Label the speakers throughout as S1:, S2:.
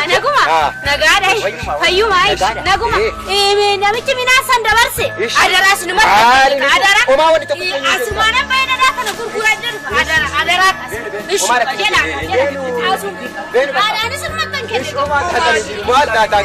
S1: نقوم نقعد إيش فيوم إيش نقوم نمشي من أحسن درس أدرس نمر أدرس أسمعنا بين ذاك نقول قرآن أدرس إيش أجينا أنا نسمع تنكر إيش ما تاتا إيش ما تاتا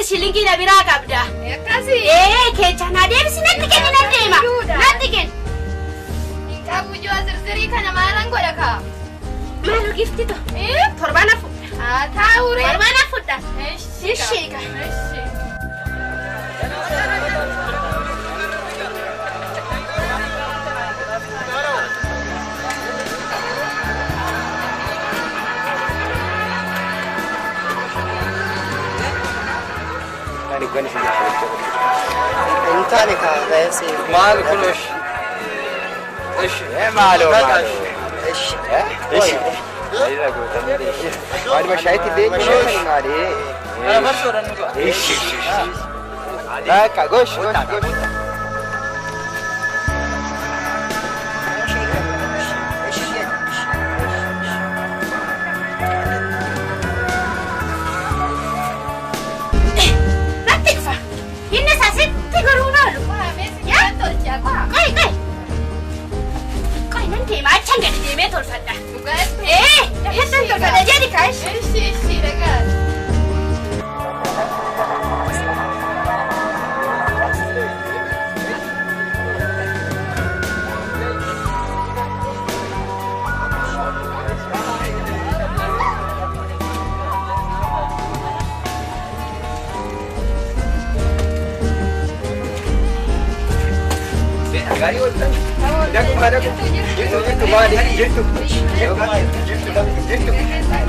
S1: شيلينجي نبيرا كابدا. كاسي. كيجانا ديم سنتي كني نديما. ناتيكن. إنك أبو جوا زرزري كنا مالن غوركا. مالو gift تو. تربانا فوت. تاوري. تربانا فوتا. إيش كا.
S2: انت عليك هذا يصير
S3: مال كلش ايش
S2: ماله ايش
S3: ايش اذا قلت انا ما شايت الدين مالي انا بصور انه ايش لا كغوش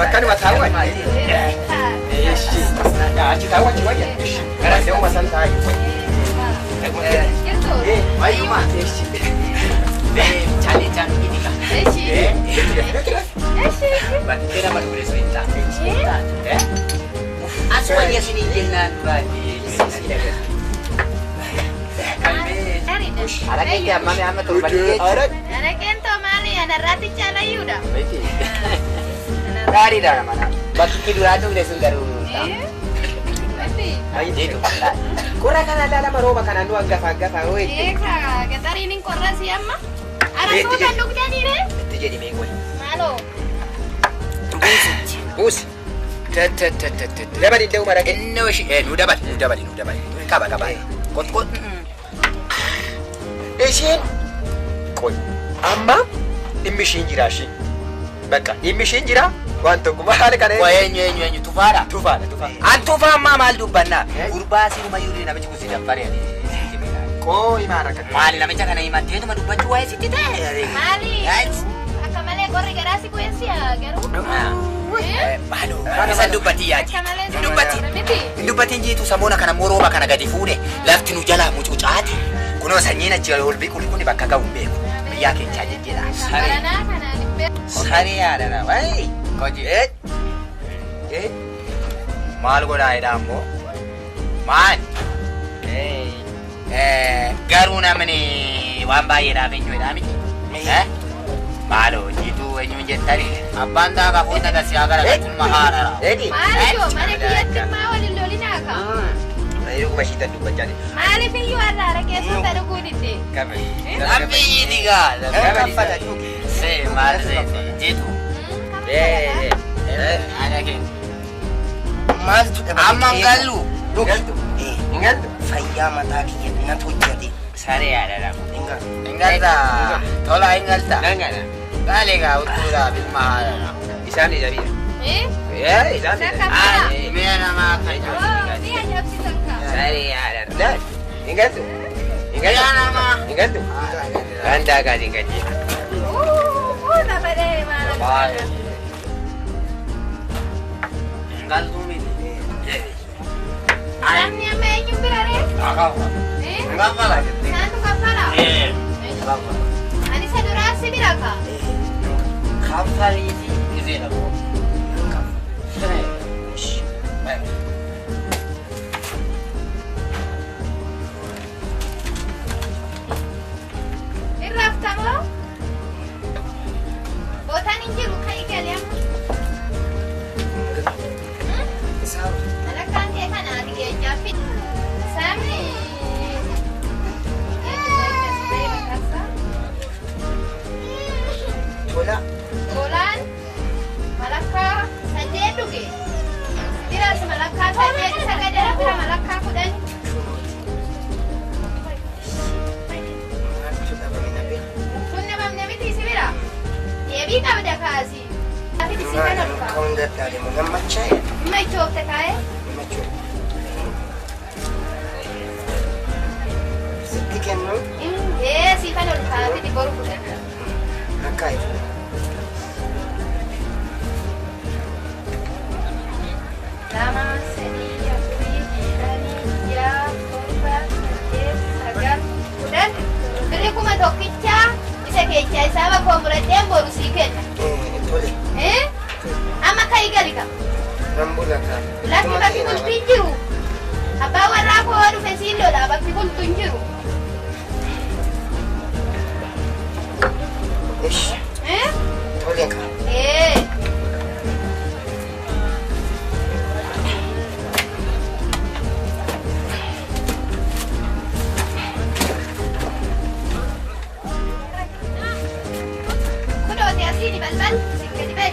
S2: مكان ما تهوى ايش قاعد تهوى شويه انا اليوم مثلا تعال ايوه ما ايش تعالي تعالي ايش ايش كده ما تقولي انت اسمع يا سيدي جنان بادي Arak ini amma amma turbani. Arak
S1: itu mali anak rati cala yuda.
S2: Dari dah mana? Bagi dulu atu udah sunggaru. Ayo itu. Kora kan ada lama roba kan anu agak oi.
S1: Kak, kita ini kora si amma. Arak tu kan duk jadi re?
S2: Itu jadi minggu.
S1: Malo.
S2: Bus. Dapat itu marah. Inno sih. Nu dapat. Kabar. Kot. Eşin koy amma immishin jira shi baka immishin jira wanto kuma hal kane
S3: wayenye tufara
S2: an tufa amma mal dubanna gurbasi ma yuri na bichi kusi daffare ani ko imara kan mal na mecha kana imante to ma dubbachu wae sitite
S1: mali akamale korre garasi ko esia garu
S2: Balu, bisa dubbati yaji. Dubbati jitu samona kana moroba kana gadi fude. Lafti nu jala mucucaati. Kuno sanyina jala olbi kuli bakka ga umbe. Yake chaje jira. Sari ada na, wai. Koji mal goda ida ammo. Man. garuu namni waan baay'eedhaaf eenyuudha miti. Maaloo jiituu eenyuun jettani abbaan daakaa fuuta gasii haa garagalchuma haadha.
S1: Maaliif mana biyyatti maa waliin lolinaa kaa?
S3: Ayuku mashitan dubbachaa jirti.
S1: Maaliif iyyuu har'aara keessatti dhuguu didde?
S2: Abiyyi digaa.
S3: Kaffala dhugi.
S2: See maal seeti jiitu. Ana kee.
S3: Maaltu dhabate?
S2: Amma gallu.
S3: Ingaltu. Fayyaa mataa kiyya natu hojjete.
S2: Saree yaadadha. Ingalta. Tola ingalta. Gaaligaa uttuudhaa bilma haadha.
S3: Isaan ijariidha. Isaan
S2: ijariidha. Mi'a namaa kan jiru.
S1: Mi'a jabsisan kaa.
S3: Saree yaadadha. Ingaltu.
S2: Mi'a namaa.
S3: Ingaltu. Gandaa gaadii gadi.
S1: Namadee maala.
S2: Ingaltuu miti.
S1: Namni amma eenyuun bira ree?
S2: Kaffala jettee.
S1: Isaantu kaffala? Ani isa duraa si bira kaa?
S2: Kaffaliiti gisee dhaboo.
S1: Irraaftamoo? Bootaan hin jiru kan eegalee amma? Malakkaan kee kana ati geenyaa fi sabni Tolaan malakkaa saddeet dhuge biras malakkaa saddeet isa gadara bira malakkaa 10 kun namamne miti si bira deebii qabda kaasii afiti si kana dhufa dhimma ichoofte kaa'e
S3: sitti kennu
S1: si kana dhufa afiti boru fudhadha
S3: akkaayitu.
S1: Lama, sedih, afurii, shanii, ja'a, torba, saddeet, sagal, 10. Birrii 1,000 isa keechaa isaa bakka muradheen boru sii kenna.
S3: Tole.
S1: Amma ka'ii gali qaba.
S3: Nan bulata.
S1: Lafti bakki bultu hin jiru. Abbaan warraa koo dhufe siin lola bakki bultu hin jiru.
S3: Tole ka.
S1: Sini bal-bal, sige di ba?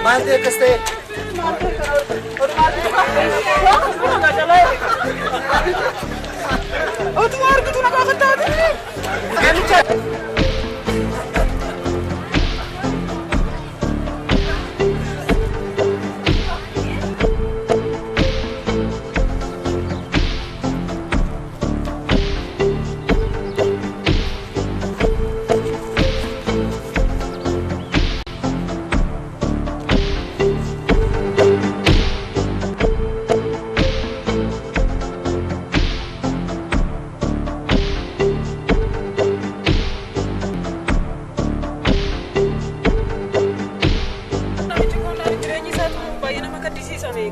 S3: Mante kaste.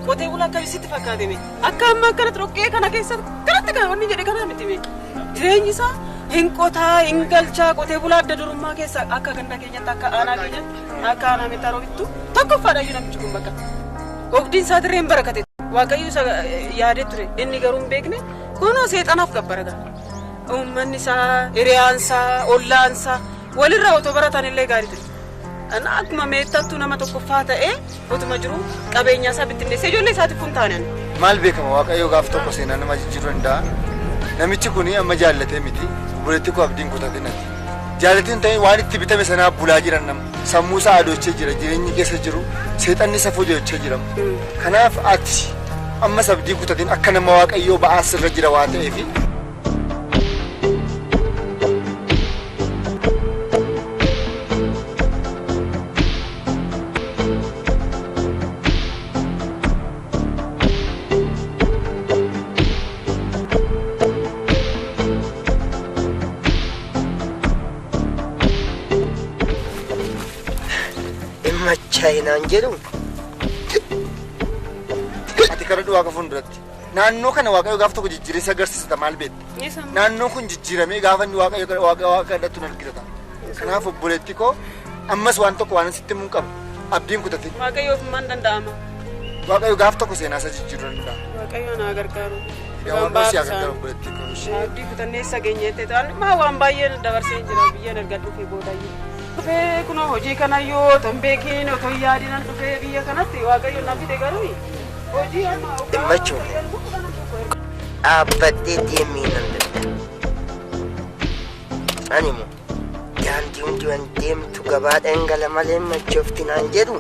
S4: Qotee bulaa akkamitti fakkaate mee? Akka amma akkana troqqee kana keessa kanatti kan wanni jedhe kana miti mee? Jireenyi isaa hin qotaa, hin galchaa qotee bulaa adda durummaa keessa akka ganda keenyatti akka aanaa keenyatti akka aanaa meexxaroo bittu tokkoffaadha iyyuu namichi kun bakka. Oogdiin isaa dirree hin barakate. Waaqayyo isa yaadee ture inni garuu hin beekne kunoo seexanaaf gabbara. Uummanni isaa, hiriyaan isaa, ollaan isaa walirraa otoo baratan illee gaarii ture. Akkuma meexxattuu nama tokkoffaa ta'ee utuma jiru qabeenya isaa bittinneessee ijoollee isaatiif kun taanaan.
S5: Maal beekama waaqayyo gaaf tokko seenaa nama jijjiiruu danda'a. Namichi kun amma jaallatee miti obboleetti koo abdiin kutatee nati. Jaallatiin ta'e waan itti bitame sanaa bulaa jiran nama sammuu isaa adochee jira jireenyi keessa jiru seexanni isa fooyya'ee jira. Kanaaf ati أما سبدي كتدين أكنا مواقع يو بعاص الرجل واتي في
S3: إما تشاينا أنجلو
S5: كردو واقع فندرت نانو كان واقع يقافتو كجيري سجرس استعمال بيت نانو كن جيري مي قافن واقع دتون الكرتا كنا فبوليتيكو أما سوانتو كوانا ستمون كم أبدين كتاتي
S4: واقع يوم من دندامة
S5: واقع يقافتو كسينا سجيرون دا
S4: واقع يونا أغر كارو
S5: يا وانبسي أغر بوليتيكو
S4: أبدي كتاني سجينيته تان ما وانبايين دبر سينجرا بيجان الجدو في بوداي تفه كنا هجي كنا يو تنبكين وتويادين تفه بيجا كنا تي واقع يونا بيته كاروي
S3: Macho, abadde deemina ndadda. Animo, daandii hundi waan deemtu gabaadhaan gala malee machoofti naan jedhu.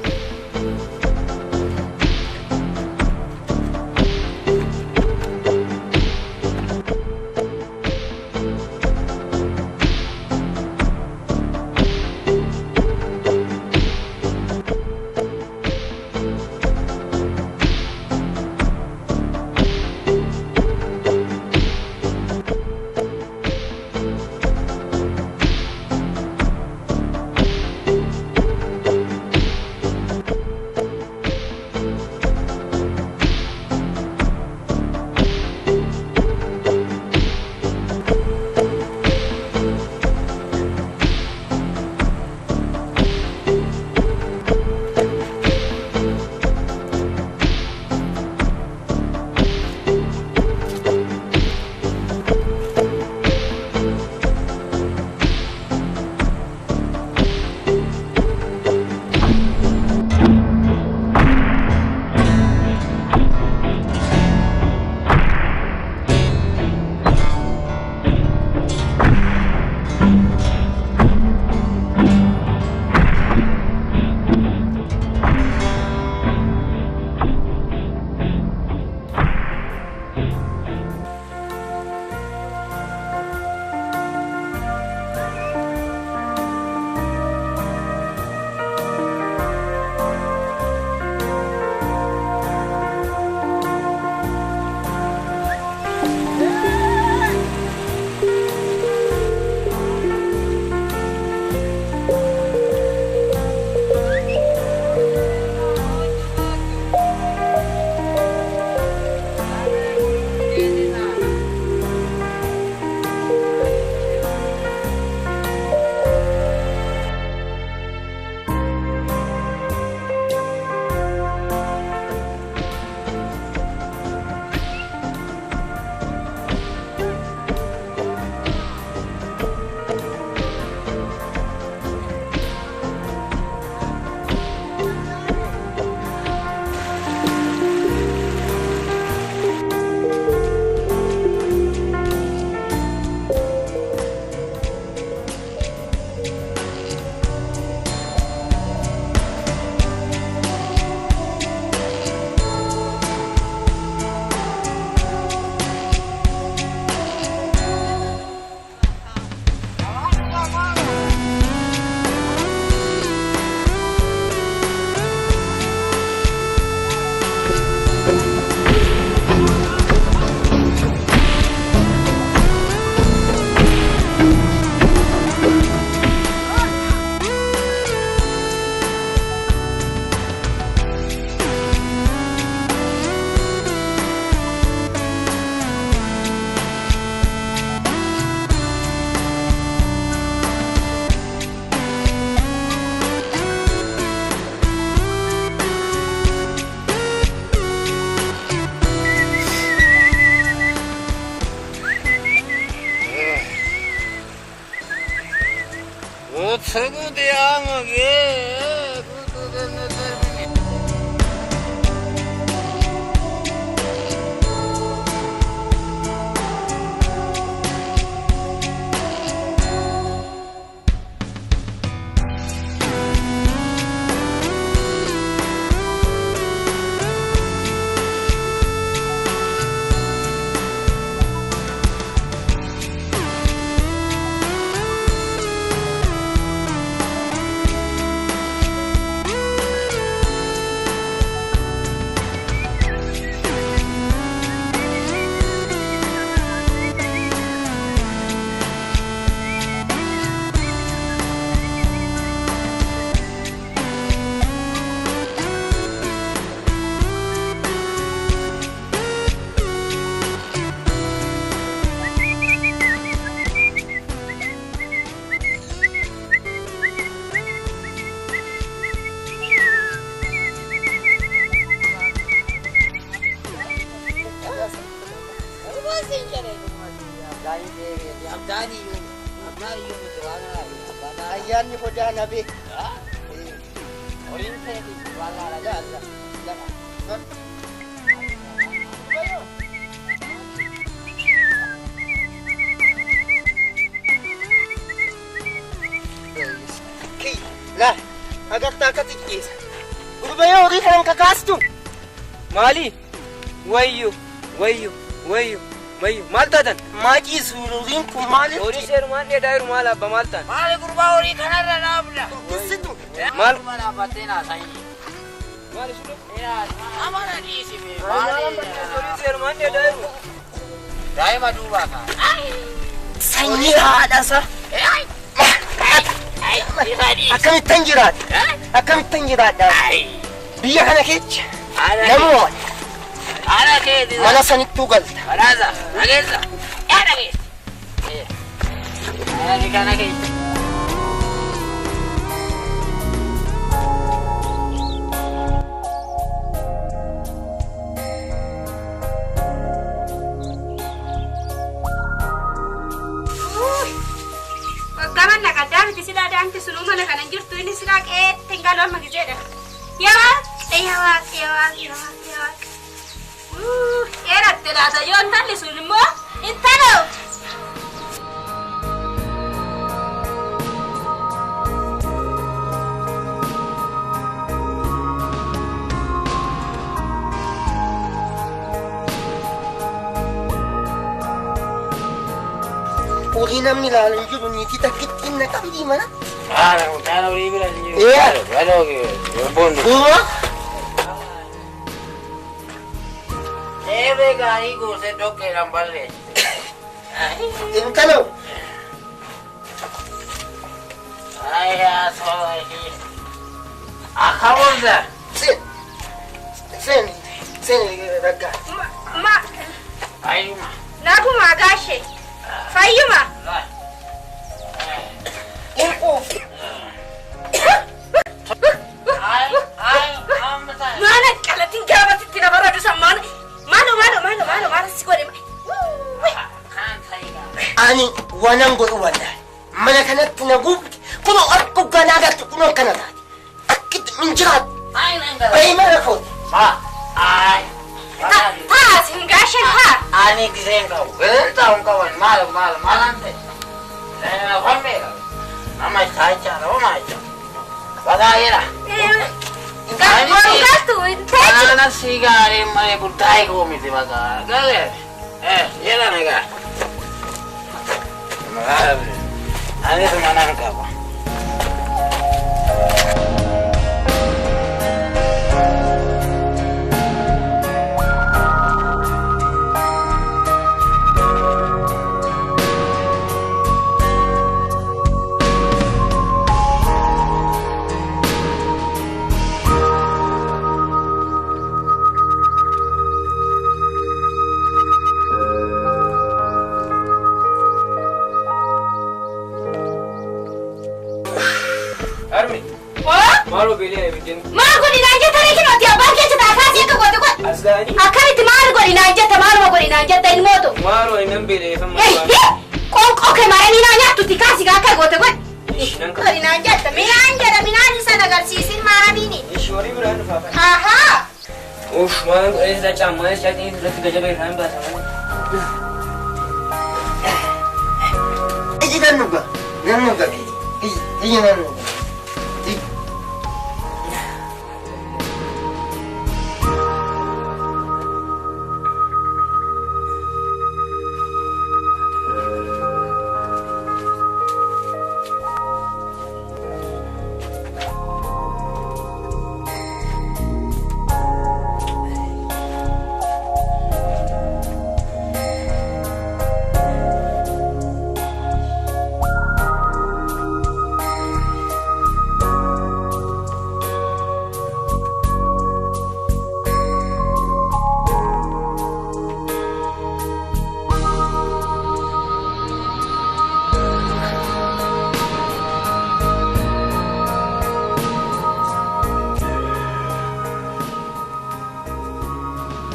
S3: ayyaanni hodaa nabe la agartaa akka xiqqeessa gurbayoo horii kanan kakaastu
S6: maali wayyo wayyo wayyo wayyo maal taatan
S3: maaqii suururiin kun maali
S6: horii seerumaan dheedaayiru maal abba maal taan
S2: Maali gurbaa horii kanarra dhaabna.
S3: dubbisitu
S6: maal
S2: Malaafattee naasayi.
S6: maal isuru
S2: Amana dhiisime.
S6: horii seerumaan dheedaayiru
S2: Daa'ima duubaa kaa.
S3: sanyii haadhasa akkamittan jiraadha akkamittan jiraadha biyya kana keessa namoota
S2: Ana keeti.
S3: mana sanittuu galta
S2: Baraza. Nageessa. Yaada keessa. Ani kana keessa.
S1: Gaman na kadang di sila dang ti suluma na kanan jirtu ini sila tinggalon magijeda. Yawa. Era terasa yon tan li sulmo. Intano.
S3: horii namni ilaalan jiru niitii takkittiin na qabdii mana
S2: Ana utana horii bira ni. Waloo boondu.
S3: Gurba
S2: Ebe gaarii goosee dhoqqeedhaan balleesse.
S3: intalo
S2: Ayyaa soba ishee. Akaboonsa.
S3: sen raggaa
S1: Ma
S2: Ayuma.
S1: naguma gashe. Fayuma.
S3: inquuf
S2: Amma
S1: Mana kalatin gabati tina baradu samana. Mano sigore.
S3: ani wanan godhu wallahi mana kanatti na gubdi kuno akka ganaa galtu kuno kana taate akkitti min jiraatu bayi mana footi
S1: Ha singashe ha.
S2: Ani giseen qabu. Beelta hun qaban maalante. Fambeera. Nama isaachaadha homaa jecha. Bagaayera.
S1: Gastu intechu.
S2: Ana sigaarii malee guddaa eeguu miti bagaa. Galee. Jedha nagaa. Anis manaan qaba.
S6: armi maalo beelee bitin
S1: Maal godinaan jetta reekin oti abbaan keessa taakaasii akka goote godhe.
S6: asgaani
S1: Akkamitti maal godinaan jetta maaluma godinaan jetta ilmootu.
S6: maalo inan beelee fan
S1: Qoonqoo kee maranii naa nyaattutti kaasii akka goote godhe.
S6: ishinan ka
S1: Godinaan jetta midhaan jedha midhaan isa agarsiisin maamiini.
S6: ishi horii biraan dhufaa fa
S1: Ahaa.
S6: uff maalan godhee isaa caammaa isaa xiin irratti gajaba irraan baasa malee
S3: iji nannuga iji nannuga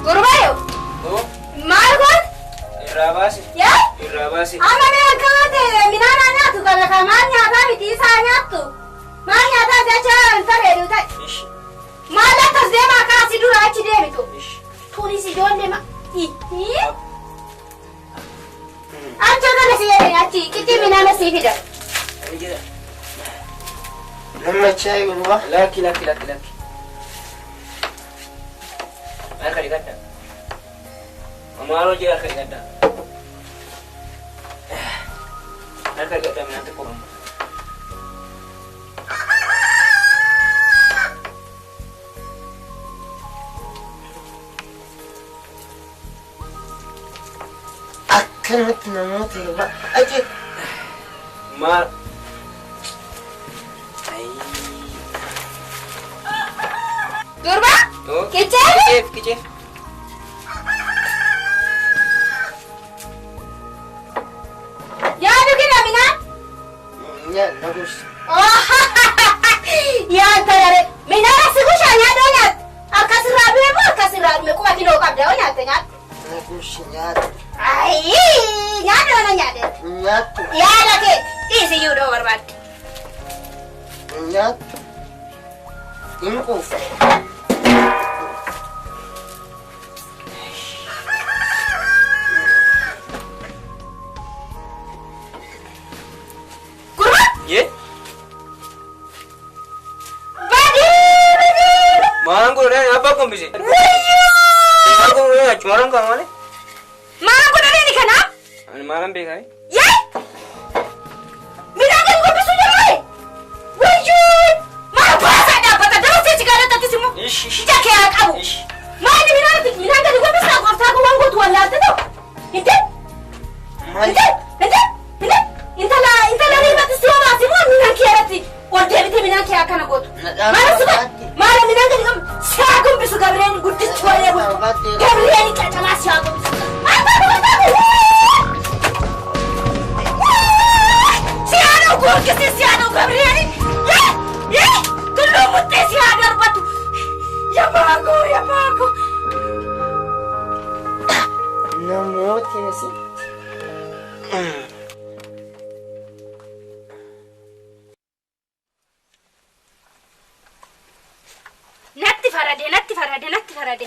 S1: Gurbayo. Maal godhe?
S6: irraa baase
S1: Yaa?
S6: irraa baase baasee.
S1: Amma mee akkamate midhaan nyaatu kana kan maal nyaataa miti isaa nyaattu. Maal nyaataa jecha hin tareedu ta'e. Maal akkas deemaa kaasii dura achi deemitu. Tuunis ijoollee ma. Acha kana si jedhee achi qixii midhaan asii fida.
S3: Namachaa yuunuba.
S6: Lakki. Harka dhiqadha. Maaloo jira harka dhiqadha. Harka dhiqadha midhaan tokko qabu.
S3: Akkanatti namoota yeroo achi.
S6: Maal?
S1: Durba? Kicee? Yaadu kina midhaan?
S3: Nagus.
S1: Yaa tarare midhaan asi kushaa nyaadoo nyaata. Akkasirraa du'e moo akkasirraa dhume quba kiloo qabda yoo nyaatte nyaata.
S3: Nagus nyaata.
S1: Nyaadoo na nyaadde.
S3: Nyaatu.
S1: Yaada kee dhiisiyyuu dhoo barbaadde.
S3: Nyaatu. Hin quufa.
S6: Ye? Mango dan apa kau bisa? Mango dan cuma kau mana?
S1: Mango dan ini kan?
S6: Malam bekai.
S1: Ye? Mina kan kau bisa jalan? Wujud. Mana puasa dapat ada masih cikgu tadi semua. Tidak kayak kamu. Mana mina kan kau bisa kau tahu mango tuan lihat tu? Inte? Intala riba tu semua semua mina kiarati. Order itu mina kiar kan aku tu. Mana suka? Mana mina kan kau siapa bisa Gabriel gudis cuaca bu? Gabriel ni kata mas siapa? Apa? Siapa gua kasi siapa Gabriel ni? Ye, kalau mute siapa batu? Ya bago.
S3: Namoota si.
S1: Natti farade.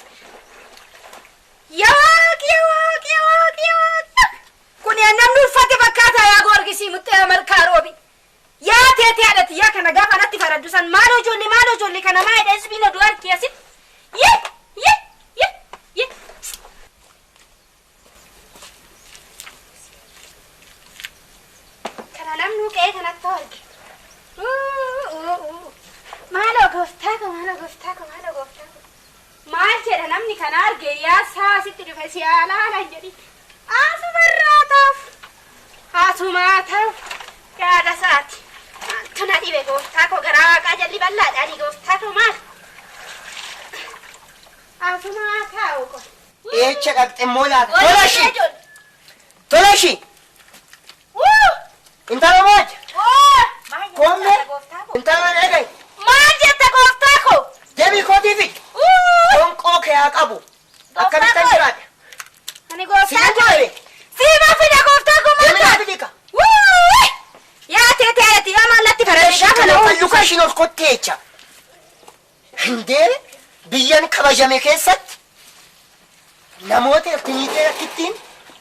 S1: Yaak. Kun ya namni uffate bakkaata yaa gorgisi muttee amarkaa roobi. Yaa teete haadhati yaa kana gaafa natti faraddu san maaloo ijoollee kana maa jedhee sibiila du'aa keessa. Ye. Kana namni qe'ee kanatti arge. Maaloo gooftaako. Maal jedha namni kana arge yaa saasitti dhufe si alaala hin jedhin. Asumaa ta'uuf yaada isaati. Tuna dhibe gooftaako garaa waaqaa jalli bal'aadhaani gooftaako maal? Asumaa ta'u ko.
S3: Echa dhaqxee moo laata? Tolashi. Intala mooja. Koombe. Intala dhaqee.
S1: Maal jetta gooftaako?
S3: Deebii kootii fi. Qoonqoo kee haa qabu. Akkamittan jiraadha.
S1: Ani gooftaako. Siima fida gooftaako maal?
S3: Deebii fidika.
S1: Yaa teete haadhati yaa maallatti faradee kana
S3: kan luka ishiin ol kottee jecha. Hindee biyyan kabajame keessatti namoota iltiniitee akkittiin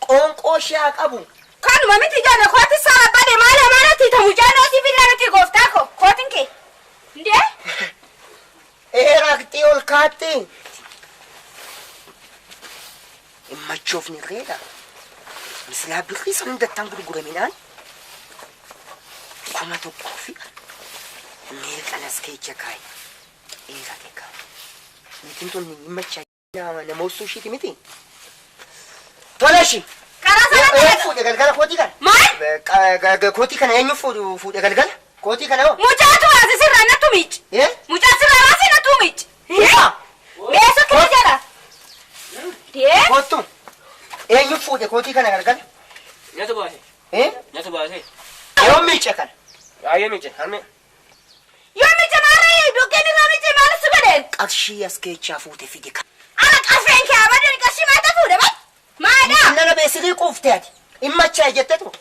S3: qoonqoo ishee haa qabu.
S1: Kanuma miti jaana kooti saala bade maalatti tamu jaana si filaanati gooftaako kootin kee. Hindee?
S3: Raqxee ol kaattee. Immachoofni reedha. Misilaa birrii san hundattaan gurguraminaan. Kuma tokkoo fi meeqanas keecha kaayi. Eegate kaa. Mitiin tonni himachaa nama ussuu ishiiti miti. Tolashi.
S1: Karaa sana
S3: fuudhe galgala kootii kana.
S1: Maal?
S3: Kootii kana eenyu fuudhe galgala? Kootii kana hoo?
S1: Mucaatu waasi sirraa nattu miici. Mucaa sirraa waasi nattu miici. Beesu kee jala.
S3: Kootu. Eenyu fuudhe kootii kana galgala?
S6: Nyatu baase. Nyatu baase.
S3: Yoo miice kana.
S6: Ayo miice. Harme.
S1: Yoo miice maarree doggeen irraa miice maal si godheen?
S3: Qarshii as keechaa fuute fide kan.
S1: Ala qarfeen kee abadeen qarshii maata fuudhe ba? Maadhaa?
S3: Nana beesilii quuftee ati. Himmachaa jettetu.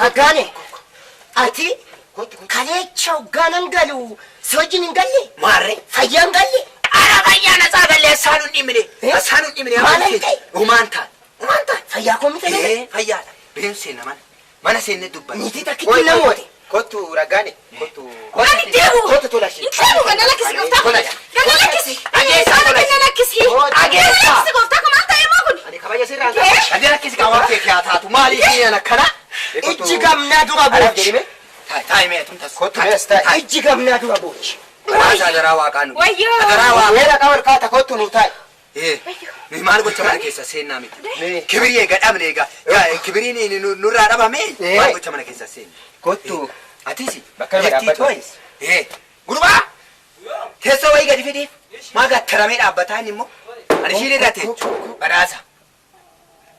S3: Raggaane ati kalecha uganan galu sojin galle
S2: Maarree.
S3: fayyan galle
S2: Ara bayyana saagalee asaanun dhimine. Asaanun dhimine. Umaantaan. Umaantaan.
S3: fayyaa ko miti
S2: Eh, fayyaadha. Beemsee naman. Mana seenne dubbanne.
S3: niti takkitti namooti
S5: Kottu raggaane. Kottu.
S1: Ani deemu.
S5: Kottu tolashi.
S1: Deemu kan lakkisi gooftaa kun. Kan lakkisi.
S2: Ageessa
S1: Kan
S2: tolashi.
S1: lakkisi.
S2: Ageessa.
S1: Lakkisi gooftaa kun maal ta'e moo kun?
S5: Ani kabaja sirraan
S2: Ati rakkisi qabaaf kee yaa taatu maaliif ni ana kana?
S3: ijji gamnaa dura boochi
S2: Taa'e mee tumtas.
S5: Kottu mees taa'e.
S3: ijji gamnaa dura boochi
S2: Raasa adaraa waaqaan nu.
S1: Wayyoo.
S2: Adaraa waaqaan.
S5: Weera qabar kaata kottu nu taa'e.
S2: Ni maal gocha mana keessa seennaa miti.
S5: Mee.
S2: Kibirii eega dhabne eega. Kibiriin nurraa dhabame maal gocha mana keessa seenna.
S5: Kottu.
S2: Atisi.
S5: Bakka nama
S2: Jettii
S5: dhaabbatu.
S2: too'is. Gurbaa. Teessoo wayii gadi fidee. Maa gattaramee dhaabbataa inni immoo. Ani ishiin irra teechu. Badhaasa.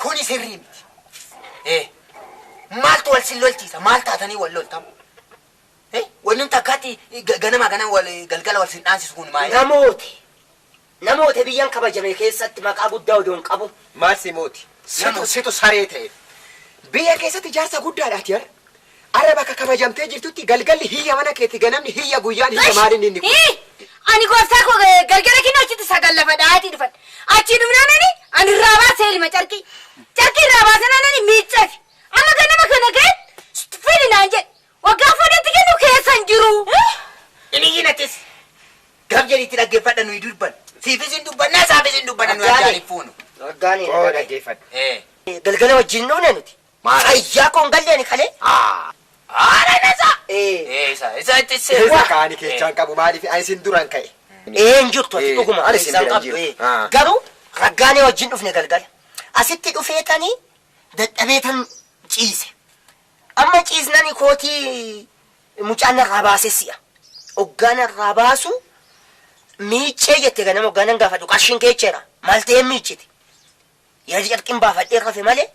S2: Kuni sirrii miti. Maaltu wal sin lolchiisa? Maal taatanii wal loltamu? Wanni takkaatti ganama galgala wal sin dhaansisu kun maali?
S3: namoota biyyan kabajame keessatti maqaa guddaa odoon qabu
S5: Maal si mooti? Situ saree ta'e. Biyya keessatti jaarsa guddaadhaati yar. Arra bakka kabajamtee jirtutti galgalli hiyya mana keetti ganamni hiyya guyyaan hiyya maaliin inni kun?
S1: Ani gooftaa koo galgala kinoo achitti sagal dhaatii dhufan. Achii dhufnaanani ani irraa baasee ilma carqii. Carqii irraa baasanaanani miiccafi. Amma ganama kana ga'e fidi naan jedhe. Waggaa fuudhatti kennu keessa hin jiru.
S2: Inni yinatis. Gab jedhiitti dhaggeeffadha nuyi dubban. Siifis hin dubbanna isaafis hin dubbanna nuyi addaan hin fuunu.
S3: Raggaane
S5: Oo dhaggeeffadha.
S3: galgala wajjin nuune nuti
S2: Maali?
S3: fayyaa koon galleeni kalee
S2: Haadha nasa. Isa itti seera.
S5: Keessa kaanii keechaan qabu maaliif ani sin duraan ka'e.
S3: een jirtu ati dhuguma
S5: ani
S3: isaan
S5: sin
S3: qabdu
S5: jiru.
S3: garuu raggaanee wajjin dhufne galgala asitti dhufeetanii dadhabeetan ciise amma ciisnani kootii mucaan irraa baase si'a hoggaan irraa baasu miiccee jette ganama hoggaanan gaafadhu qarshiin keecheera maal ta'ee miiccite yaadi carqiin baafadhee rafe malee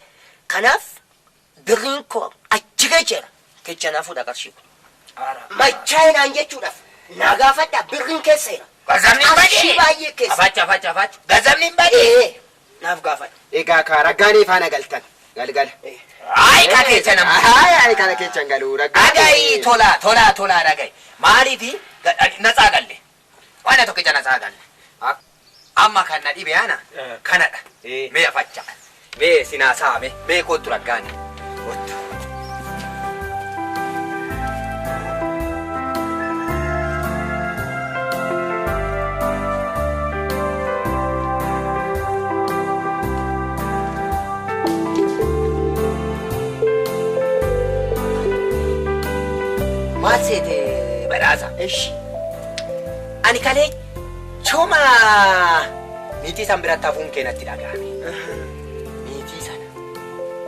S3: kanaaf birriin koo achi keecheera keechanaa fuudha qarshii kun machaa'inaan jechuudhaaf naa gaafadha birriin keesseera
S2: Gazamni hin
S3: qarshii
S2: badii.
S3: baay'ee keessa
S2: Afacha. Gazamni hin badii.
S3: naaf gaafadha
S5: Egaa ka raggaanii faana galtan galgala.
S2: Ayi ka keessa nama.
S5: Haaya kana keechaan galuu
S2: Dhagayi tola dhagayi. Maaliifi natsaa galle. Waan tokkicha natsaa galle. Amma kan na dhibe ana kanadha. Mee afacha. Mee sinaasaa mee kootu raggaani. Kootu. Maal seete badhaasa?
S3: Eshi.
S2: Ani kalee chuma niitii san biratti hafuun keenatti dhaga'ame. Niitii sana.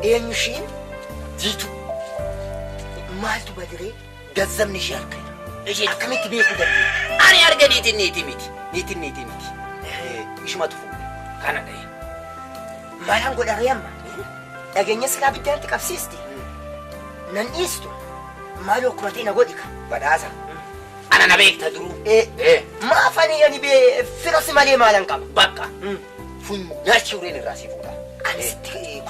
S3: Eenyu ishiin
S2: Jiitu.
S3: maaltu badiree
S2: Gazzabni ishee argina. Isheen
S3: akkamitti beekuu dandeenya?
S2: ani arga niitiin miti. Niitiin miti. Ishumatu fuudhe. Kana dha'e.
S3: Maalaan godharee amma dhageenya silaa biddaatti qabsiisti. Nan dhiistu maaloo kumatee na godhika.
S2: Badhaasa. Ana na beekta duruu.
S3: Maafanii ani bee firasi malee maalan qaba.
S2: Bakka. Funyaachi ureen irraa si fuudha.
S3: Ani sitti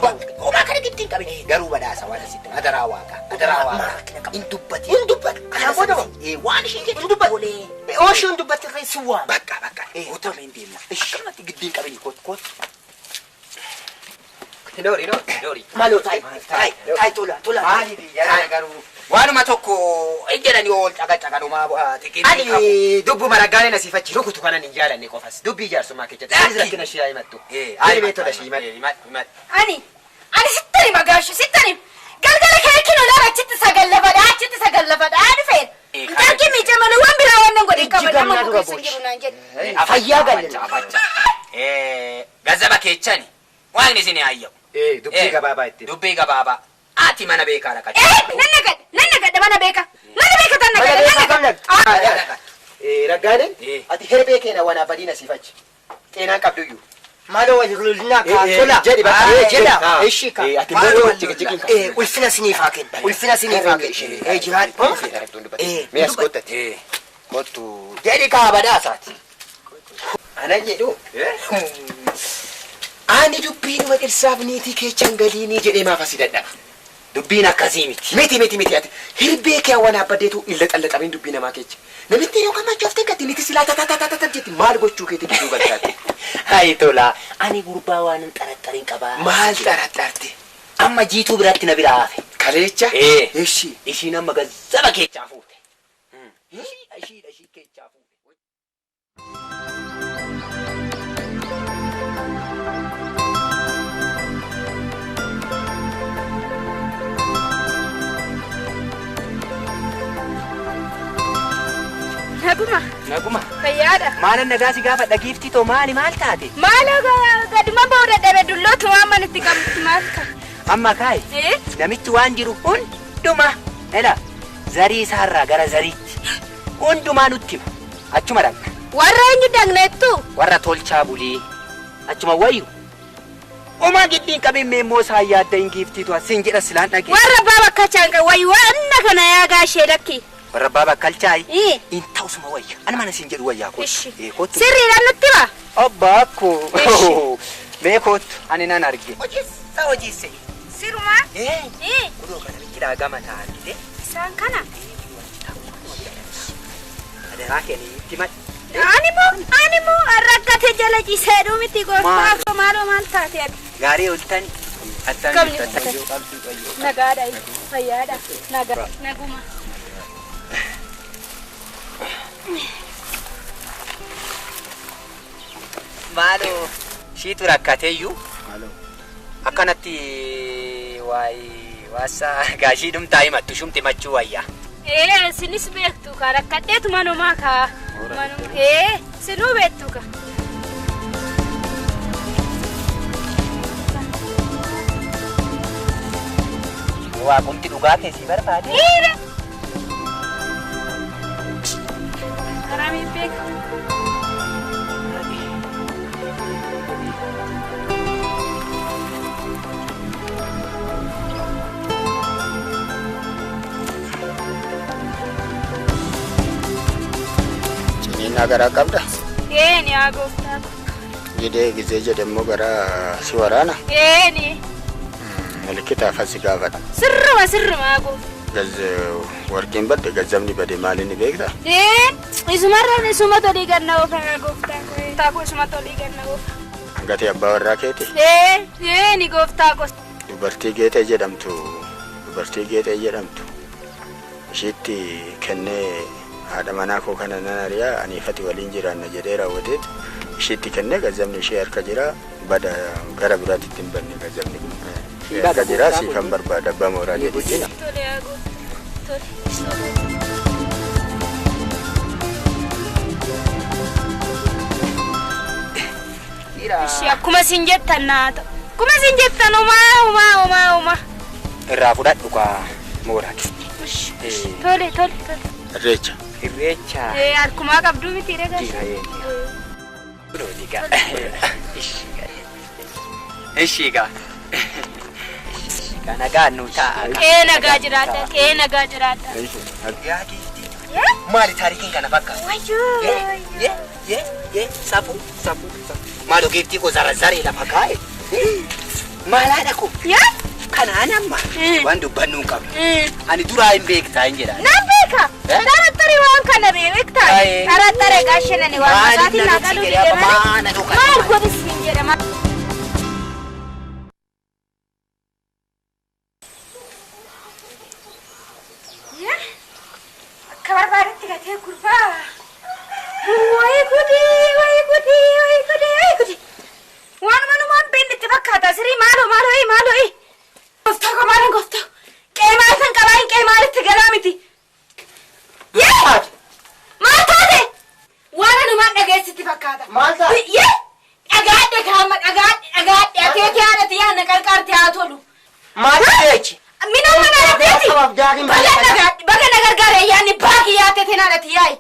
S2: Homaa kana gittiin qabe. Garuu badhaasa waan asitti adaraa waaqa. Adaraa waaqa.
S3: hin dubbati. Hin dubbati. Kana booda
S2: Waan isheen jettu
S3: hin dubbati. Ooshii hin dubbatti irra si waan.
S2: Bakka. Utama hin deemna. Akkanumatti giddiin qabanii koot. Doori.
S3: Maaloo taayi tola.
S2: Maaliif jedhani garuu waanuma tokko jedhanii ol caqanumaa xiqqii.
S5: Ani dubbuma raggaanii nasiifachi rukutu kanan hin jaalanne qofas dubbii jaarsummaa keessatti anis rakkina ishee himattu. Ani beektola ishee himadhu.
S1: Ani sittani magaashu sittani galgala keekin olaan achitti sagallafadha dhufeen. Dargi miicee malee waan biraa waan nan godhin qaba nama bukeessan jiru naan jedhe.
S3: Fayyaa galle.
S2: Gazzaba keechani. Waaqni isin haayyamu. dubbii gabaabaa itti. Dubbii gabaabaa. Ati mana beekaa dhaqacha.
S1: Nan nagad mana beeka. Mana beeka tan nagad.
S3: Raggaane ati herbee keena wana badina sifachi. Xeenaan qabduyyu. Maaloo wajirulina kaatola. Jedhi bakka jedha. Ishi ka.
S2: Ati maaloo jigijigiin ka.
S3: Ulfina siniifaa kenna. Ulfina siniifaa kenna. Jiraadhi.
S2: Mi'as kottati. Kottu.
S3: Jedhi kaabadaasaati. Ana jedhu. Ani dubbiin maqirsaaf niitii keechan galiinii jedhee maaf asii dadhaba. Dubbiin akkasii miti. Miti ati. Hirbee kee waan abbadeetu illa xallaxabeen dubbii namaa keecha. Namitti yeroo gammachuuftee gatti niitii silaa tatatatata jetti maal gochuu keetti gidduu galchaati. Hayi tola. Ani gurbaa waan hin xaraxariin qabaa. Maal xaraxarte? Amma jiituu biratti na biraa hafe. Kaleecha? Ishiin amma gazzaba keechaa fuute. Ishii keechaa fuute.
S1: Naguma. Fayyaadha.
S2: Maalan nagaasi gaafa dhagiifti too maali maal taate?
S1: Maala gaduma booda dhabe dullootu waan manitti qabdi maal ka.
S2: Amma kaayi. Namichi waan jiru hunduma ela zarii isaarraa gara zariitti hundumaa nutti hima. Achuma dhaqna.
S1: Warra eenyu dhaqneettu?
S2: Warra tolchaa bulii. Achuma wayyu. Oma giddiin qabiin immoo isaa yaadda hin giiftiitu asin jedha silaan dhagee.
S1: Warra baaba akka chaanqa wayyu wanna kana yaa gaashee dhakki.
S2: Warra baaba kalchaayi. In ta'usuma wayya. Ana mana sin jedhu wayyaa kootu.
S1: Sirriidhaan nutti hima.
S2: Abbaakko. Mee kootu ani nan arge. Hojiisse.
S1: Sirumaa?
S2: Kudoo kana biqilaa gama taa'anillee.
S1: Isaan kana?
S2: Adaraa kenni itti madhi.
S1: Ani moo rakkate jala ciiseedhu miti gooftaa maaloo maal taate ati?
S2: Gaarii oltani.
S1: Nagaadha fayyaadha naguma.
S2: Maaloo shiitu rakkateeyyuu akkanatti waasa gaashii dhumtaa himattu shumti machuu wayyaa.
S1: Sinis beektu ka rakkadheetu manumaa ka. Sinuu beektu ka.
S2: Waaqumti dhugaa keessii barbaade.
S1: Karaa beeka.
S5: Ciniina garaa qabda?
S1: Ni haa gooftaa.
S5: Gidee gizee jedhamu gara si waraana?
S1: Ni.
S5: Malikita fasi gaafadha.
S1: Sirruma gooftaa.
S5: Warqeen badde gazzabni bade maali ni beekta?
S1: Isuma tolii ganna oofaa gooftaa koo. Taakuu isuma tolii ganna oofaa.
S5: Gatii abbaa warraa keeti?
S1: Ni gooftaa koo.
S5: Dubartii geetee jedhamtu. Ishiitti kennee haadha manaa koo kana nan ariyaa aniifati waliin jiraanna jedhee raawwateet ishiitti kennee gazzabni ishee harka jira bada gara biraatti ittiin banne gazzabni harka jira siifan barbaada abbaa mooraa jedhitina.
S1: Akkuma sin jettan naata. Akkuma sin jettan umaa.
S2: Irraa fudhadhu kaa mooraati.
S1: Tole.
S2: Irreecha.
S1: Harkumaa qabduu miti reegaa.
S2: Ishiigaa. Nagaan nu ta'a.
S1: Nagaa jiraata.
S2: Maali taarikiin kana fakkaata? Safu. Maaloo geettii koo zaree lafa kaa'e. Maalaadha koo. Kanaan amma waan dubbannu hin qabnu. Ani duraa hin beektaa hin jedha.
S1: Nan beeka. Tarattari waan kana beektaa. Tarattare gaashanani waan isaatiin naqaluu deemanii. Maal godhis hin jedhama. Akka barbaadetti gatee gurbaa. Wayi gudi. Waan manumaan beellitti fakkaata sirii maaloo. Gooftaa. Qeemaa san qabaayin qeemaalitti galaa miti. Maal taate? Waan anumaan dhageessitti fakkaata.
S3: Maal taate?
S1: أقعد كام أقعد أتيتي أنا تيانا كاركارتي هاتولو
S3: ما تيجي
S1: من أنا نبيتي بقى نقرقر يعني باقي ياتي أنا تياي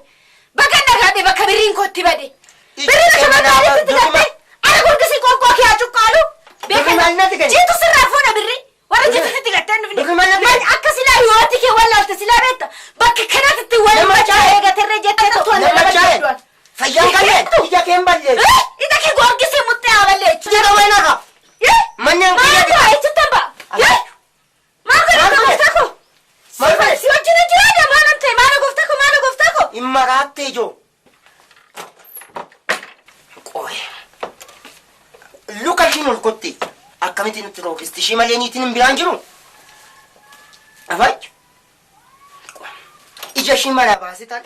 S1: بقى نقعد بكبرين كنت بدي برينا كمان تعرف تتقطع أنا قلت كسي كوكو كي أشوكالو جيتو سرافونا بري ولا جيتو تتقطع من أكسلا يواتي ولا تسلا بيتا بقى كنا تتوالي ما جاهيغا ترجع تتوالي
S3: فيان قلت إذا كان بلد
S1: إذا كي قول كسي متى بلد
S3: جرا وينها من ينقل
S1: ما أنت تتبع ما قفتكو سيوجنا جرادا ما ننتي ما نقفتكو
S3: إما راتي جو قوي لوكا شنو الكوتي أكملتي نتروك استشيما لينيتين بيانجرو أفاج إجا شيما لا باسيتان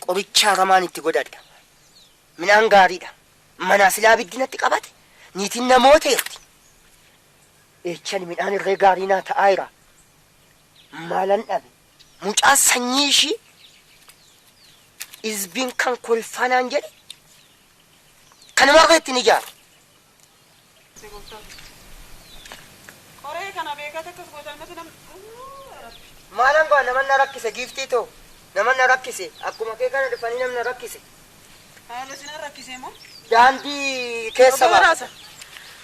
S3: قريتشا رمان تقولاد من أنغاريدا مناسلا بدنا تقابات نيتنا موتيرتي إيشان من أنا الرجارينا تأيرا مالن أبي مجا سنيشي إزبين كان كل فنانجري كان مرغيت نجار مالن قال نمن نركز جيفتي تو نمن نركز أكو ما كان دفني نمن نركز
S4: هذا سنا ركيسه مو
S3: جاندي كيسا
S4: براسا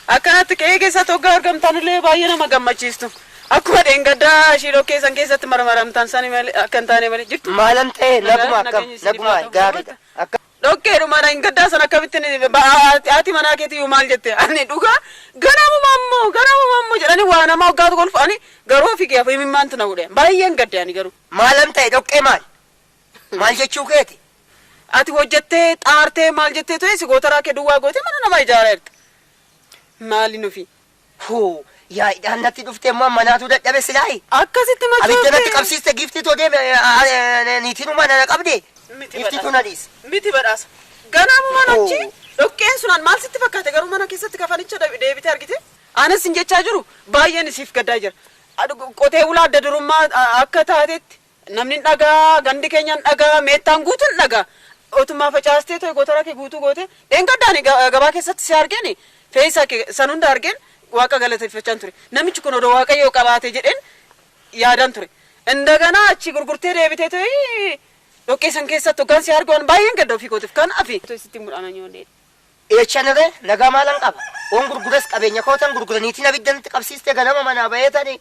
S4: أكانت كيسا توقع أرقم تانولي باينا ما قمتشيستو أكو دينغدا شيلو كيسان كيسا تمرمرم تانساني مالي أكن تاني مالي جبت
S3: مالن تي نقما غاريدا
S4: Oke, rumah lain kerja sana kawin ini, hati mana kita yumal jette. Ani duga, gana mammu, jadi wana mau gadu golf ani, garu fikir apa ini mantu na udah. Bayian kerja ani garu.
S3: Malam teh dok mal jecuk eti.
S4: Ati wo jette, arte mal jette tu isi gotara ke dua gote mana nama ijarat. Mali nufi.
S3: Hu, ya anda ti dufte mana tu dah jabe silai.
S4: Akasi tu macam.
S3: Abis jangan tikam siste gifti tu dia niti rumah nak kabde. Gifti tu nadis.
S4: Miti beras. Gana mana cie? Oke, sunan mal situ pakai tegaru mana kisah tiga furniture David hargite. Ane sinje cajuru, bayi ni sif kedajar. Aduh, kote ulah ada di rumah akak tahet. Namnin naga, gandi kenyan naga, metang gutun naga. Otuma facaste tu gotara ke gutu gote. Engkau dani gabah kisah siargen ni. Faisa ke sanunda hargen. Waka galet facanturi. Nami cukup orang waka yo kabate jeden. Yadan turi. Endagana aci gurgurte David itu. Oke, sangkesa tu kan siargon bayi yang kedua fikotif kan afi. Tu isi timur anaknya ni.
S3: Channel naga malang kap. Orang gurguras kabenya kau tan gurguran itu nabi dan kap siste gana mana bayar tadi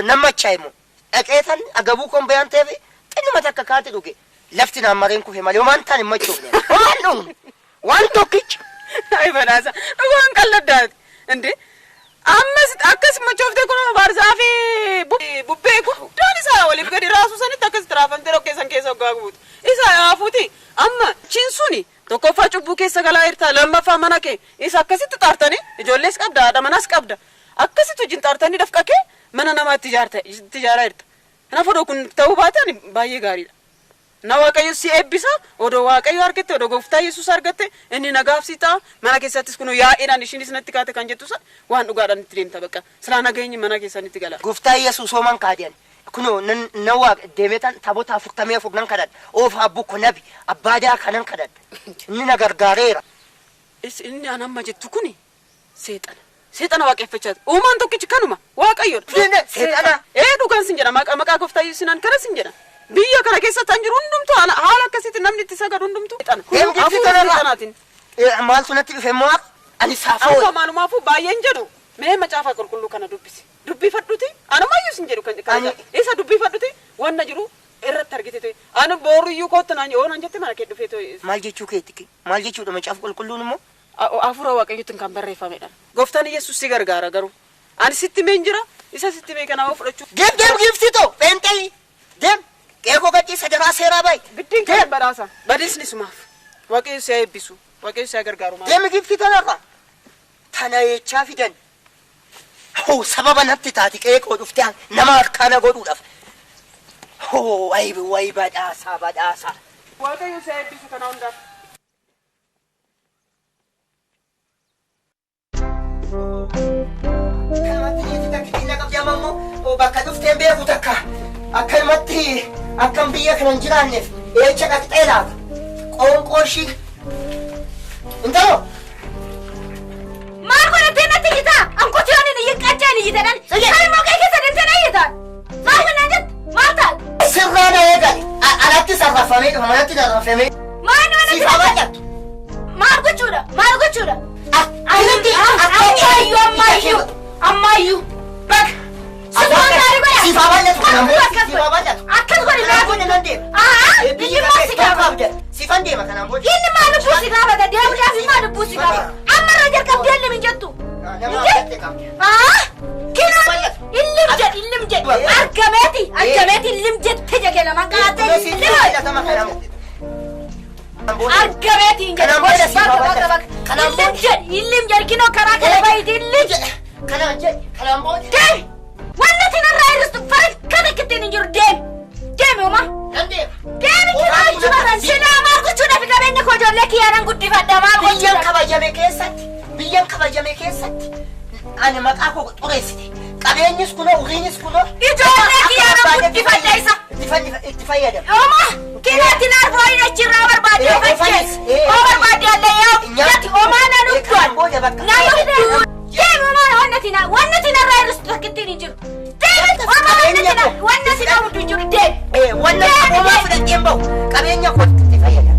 S3: nama cai mu. Eketan agabu kom bayan teve. Ini mata kakak tu ke. Lefti nama marin ku hemali. Oman tan macam ni. Oman one tokich.
S4: Ay berasa. Aku angkat ledat. Ente. Amma akas macam tu kono barzafi bubbe ku. Dani saya oleh kadi rasu sani takas terafan terok kesan kesan gabut. Isa afuti. Amma cinsuni. Toko facu buke segala irta lemma fa manake. Isa akasi tu tartani. Jolles kabda ada manas kabda. Akasi tu jin tartani dafka ke mana nama tijara irta. Kenapa dokun tahu batani bayi gari. Nawa kayu si ebisa, odo wa kayu argete, odo gofta Yesus argete, ini nagaf sita, mana kisah tis kuno ya ina ni sini senati kate kan jetusa, wan ugaran trim tabaka, selana gayni mana kisah ni tigala.
S3: Gofta Yesus oman kadian, kuno nawa demetan tabota fuktamia fuknan kadat, of abu konabi, abada kanan kadat, ini nagar garera.
S4: Ini anak majid tukuni, setan awak efechat, oman tu kicikanuma, wa kayu.
S3: Setan,
S4: dukan sinjana, maka gofta Yesunan kara sinjana. Biya kana kesa tanjir undum tu ana hala kasiti namni tisaga undum tu tan
S3: dem gifti tanatin mal sunati femo ani safo
S4: afu manu mafu bayen jadu me ma chafa kullu kana dubbi fadduti ana mayu sinjeru kan isa dubbi fadduti wanna jiru erra targite ana boru yu ko tan ani onan jette mana ke dufe to
S3: mal jechu ke tiki mal jechu do ma chaf kullu mo
S4: afura wa kayutun kan barre fa medan goftani yesus sigar gara garu ani sitti menjira isa sitti me kana wa fudachu
S3: dem gifti to pentai dem Eko kati sadara sera bay.
S4: Bitin kan barasa. Badis ni sumaf. Waqi saya bisu. Waqi saya gargaru ma.
S3: Dem gifti tanaka. Tanaye chafidan. Ho sababa natti tati eko duftan nama kana godu daf. Ho ay badasa.
S4: Waqi saya bisu kana unda.
S3: Kalmati kita kina kapjamamu o bakka duftan be futaka. Akalmati Akan biya kanan jiranif, cakap telak, kongkoshi, انت
S1: ما كنت تنتيجتا ام كنت يعني يقاجاني يدان هل ما كاي كسر انت نيدان ما كنا جد ما تال
S3: سرانا يا قال انا تصرفني ما تصرفني
S1: ما انا ما ارجونا اما يو بك ونتنا الرئيس فرق كذا كتير نجور دم يوما دم كذا جمران سنا ما كنتنا في كمان نخوجون لك يا ران قدي فدا ما
S3: بيان كباجامي كيسات أنا ما أكو توريستي كابينيس كله وغينيس كله
S1: يجون لك يا ران قدي فدا إيسا
S3: اتفايا ده
S1: يوما كنا تنار بوين أشيرا بربادي فجس بربادي الله يوم ياتي أمانا نكون نايو دم ونتنا الرئيس كتير نجور ونتنا ودجور دم
S3: ونتنا ما في الجنبو كابينيا كوت اتفايا ده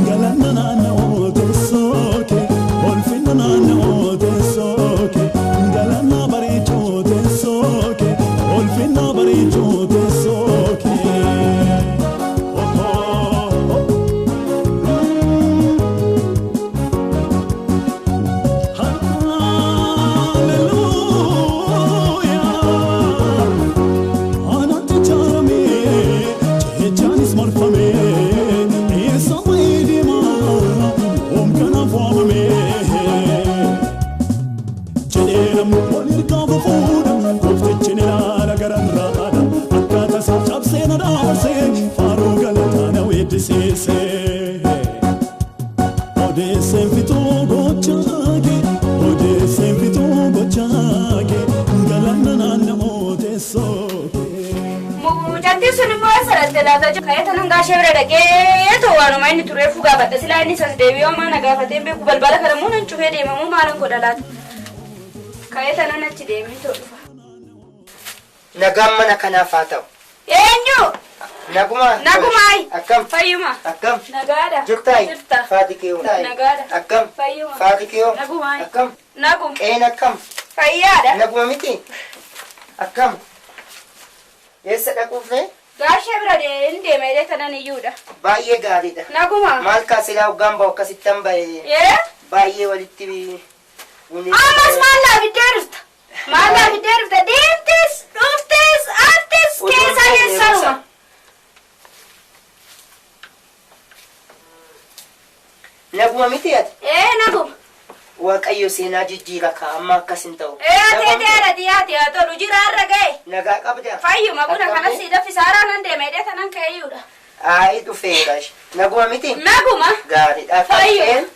S7: Galana na o de soke, olfina na o de soke. Odeeseen fituu gochaake odeeseen fituu gochaake galaana naannoo teessooke.
S1: Mucattiin sun immoo asirratti laata jiru ka'ee tanan gaashee bira dhaqee waanuma inni turee fugaa badda silaa inni sas deebi'ee homaa na gaafatee beeku balbala kana immoo nan cufee deemamuu maalan godha laata ka'ee tanan achi deemee too dhufa.
S3: Nagaan mana kanaaf haa ta'u.
S1: Eenyu? Nagumaay.
S3: Akkam?
S1: Fayyuma.
S3: Akkam?
S1: Nagaadha.
S3: Jirtaay?
S1: Jirta.
S3: Faatikiyo.
S1: Nagaadha.
S3: Akkam?
S1: Fayyuma.
S3: Faatikiyo.
S1: Nagumaay.
S3: Akkam?
S1: Nagum.
S3: Qeen akkam?
S1: Fayyaadha.
S3: Naguma miti? Akkam? Eessa dhaquufne?
S1: Gaashee bira deemee tanan iyyuudha.
S3: Baay'ee gaariidha.
S1: Naguma.
S3: Maal kaasilaa hoggaan bahu akkasitti han bahe baay'ee walitti
S1: ammas maal laafiddee dhufta? Maal laafiddee dhufta? Deemtes, dhuftes, artes keessaa keessaruma.
S3: Naguma miti ati?
S1: Naguma.
S3: Waaqayyo seenaa jijjiira ka amma akkas hin ta'u.
S1: Teeteera dhiyaate haa tolu jira har'a ga'e.
S3: Nagaa qabda.
S1: Fayyuma buna kanas siidaffi saaraan nan deemee tanan ka'eeyyuudha.
S3: Ayi dhufeera. Naguma miti?
S1: Naguma.
S3: Gaariidha.
S1: Fayyuma.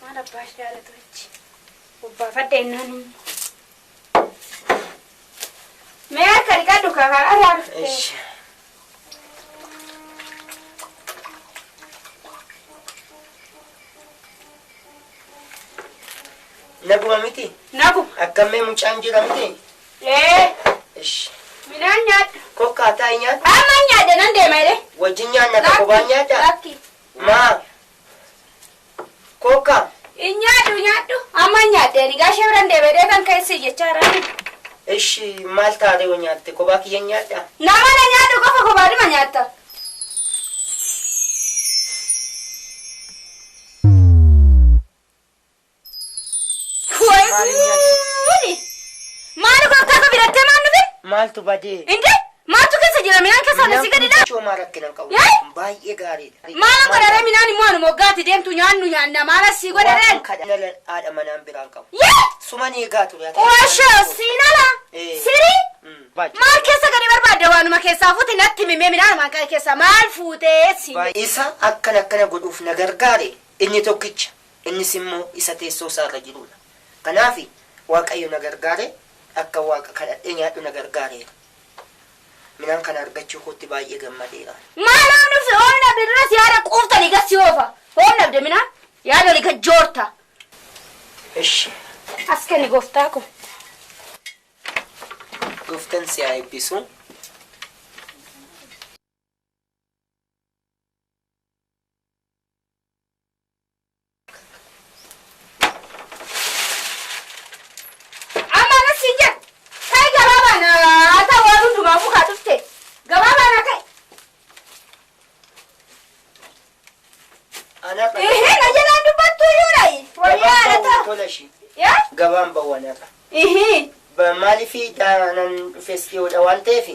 S1: Maal abbaash jaalatu achi. Ubbaafadde innaan immoo. Mee harka dhiqadhu kakaa arraa dhuftee.
S3: Naguma miti?
S1: Naguma.
S3: Akkamee mucaan jira miti?
S1: Minaan nyaadhu.
S3: Kokkaa taa'ee nyaadhu?
S1: Amma nyaadhe nan deema jedhe.
S3: Wajjin nyaanna ka kophaan nyaadhaa?
S1: Lakki.
S3: Maa? Kokkaa?
S1: In nyaadhu. Amma nyaadhe ni gaashee biraan deemee kan keessi jechaadha.
S3: Ishi maal taatee yoo nyaatte kophaa kiyya nyaadhaa?
S1: Nama na nyaadhu qofa kophaadhuma nyaatta. Maal goota akka birattee maal nuti?
S3: Maaltu badee?
S1: Inde maaltu keessa jira minaan keessa nasi gadidha?
S3: Choomaa rakkinan qabu. Baay'ee gaariidha.
S1: Maal godhare minaan immoo anu moggaati deemtu nyaanna maal asii godhare?
S3: Kadhana haadha manaan biraan qabu. Suman eegaa ture.
S1: Waashoo siinala? Sirii? Maal keessa gadi barbaadde waanuma keessaa fuuti natti mimee minaan maanqaa keessa maal fuutee si?
S3: Isa akkana godhuuf na gargaare inni tokkicha innis immoo isa teessoo isaarra jirudha. Kanaafi Waaqayyo na gargaare akka waaqa kadhadhee nyaadhu na gargaareera. Minaan kana argachuu kootti baay'ee gammadeera.
S1: Maalaan dhufe oolna bidiras yaada quuftanii gassi oofa. Oolna bide minaan yaada oli gajjoorta.
S3: Ishi.
S1: As kenni gooftaa ko.
S3: Gooftaan si haa eebbisu. Gabaan bawwanata. Maaliifii daanan festiyoodha waan ta'eef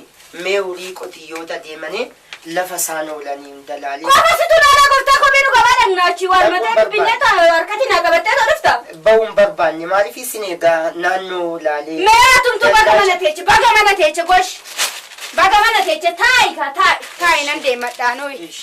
S3: mee horii qotiyyoota deemanii lafa isaan oolanii dalaalee.
S1: Akkasitti ulaalaa gooftaa kophee nu gabaa dhagnaachii waan mataa bineeta harkatti naa qabattee dhufta.
S3: Ba'uun barbaanne maaliifii sin egaa naannoo laalee.
S1: Mee tumtu baga mana teeche gosh. Baga mana teeche taayi nan deemadhaanooyi.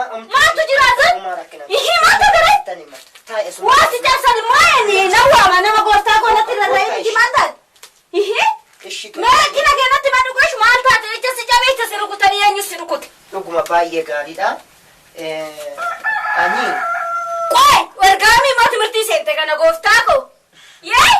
S1: Maaltu jiraata? Ihii maaltu gara? Waati cabsan maali? Nawwaama nama gooftaa koolatti rarra'ee miti maal taate? Ihii? Meekkina keenatti ma dhugush maal taate? Ija si jabee ija si rukutanii eenyu si rukute?
S3: Dhuguma baay'ee gaariidha. Ani
S1: Qoy! Wargaamii moo timirtii seente kana gooftaa koo? Yee!